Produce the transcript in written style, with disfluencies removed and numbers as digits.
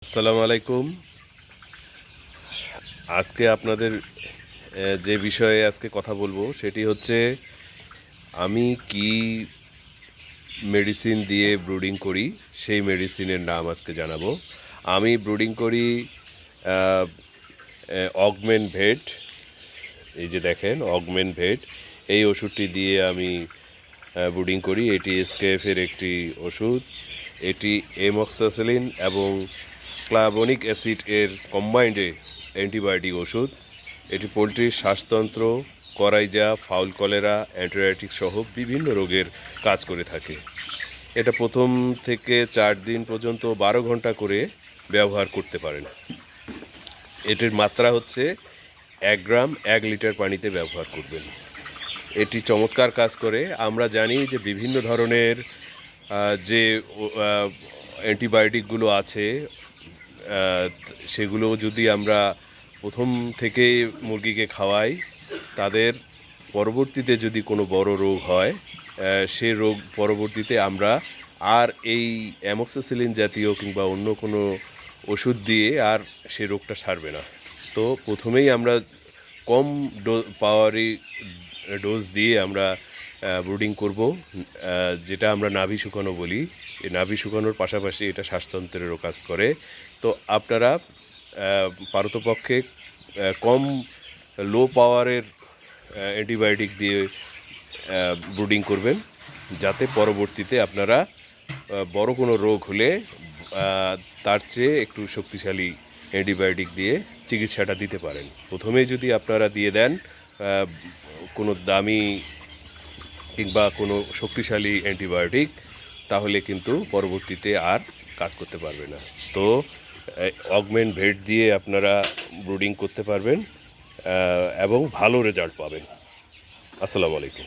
আসসালামু আলাইকুম। আজকে আপনাদের যে বিষয়ে আজকে কথা বলবো সেটি হচ্ছে আমি কি মেডিসিন দিয়ে ব্রুডিং করি সেই মেডিসিনের নাম আজকে জানাবো। আমি ব্রুডিং করি অগমেন্ট ভেট। এই যে দেখেন অগমেন্ট ভেট, এই ওষুধটি দিয়ে আমি ব্রুডিং করি। এটি এসকেএফের একটি ওষুধ। এটি এমক্সাসিলিন এবং ক্লাবনিক অ্যাসিড এর কম্বাইন্ডে অ্যান্টিবায়োটিক ওষুধ। এটি পোলট্রির শ্বাসতন্ত্র, করাইজা, ফাউল কলেরা, অ্যান্টিবায়োটিক সহ বিভিন্ন রোগের কাজ করে থাকে। এটা ১ম থেকে ৪ দিন পর্যন্ত ১২ ঘন্টা করে ব্যবহার করতে পারেন। এটির মাত্রা হচ্ছে ১ গ্রাম ১ লিটার পানিতে ব্যবহার করবেন। এটি চমৎকার কাজ করে। আমরা জানি যে বিভিন্ন ধরনের যে অ্যান্টিবায়োটিকগুলো আছে সেগুলো যদি আমরা প্রথম থেকেই মুরগিকে খাওয়াই, তাদের পরবর্তীতে যদি কোনো বড় রোগ হয়, সে রোগ পরবর্তীতে আমরা আর এই অ্যামক্সিসিলিন জাতীয় কিংবা অন্য কোনো ওষুধ দিয়ে আর সে রোগটা সারবে না। তো প্রথমেই আমরা কম পাওয়ারি ডোজ দিয়ে আমরা ব্রুডিং করব, যেটা আমরা নাভি শুকানো বলি। এই নাভি শুকানোর পাশাপাশি এটা শ্বাসতন্ত্রেরও কাজ করে। তো আপনারা পারতপক্ষে কম লো পাওয়ারের অ্যান্টিবায়োটিক দিয়ে ব্রুডিং করবেন, যাতে পরবর্তীতে আপনারা বড় কোনো রোগ হলে তার চেয়ে একটু শক্তিশালী অ্যান্টিবায়োটিক দিয়ে চিকিৎসাটা দিতে পারেন। প্রথমেই যদি আপনারা দিয়ে দেন কোনো দামি কিংবা কোনো শক্তিশালী অ্যান্টিবায়োটিক, তাহলে কিন্তু পরবর্তীতে আর কাজ করতে পারবে না। তো অগমেন্ট ভেট দিয়ে আপনারা ব্রুডিং করতে পারবেন এবং ভালো রেজাল্ট পাবেন। আসসালামু আলাইকুম।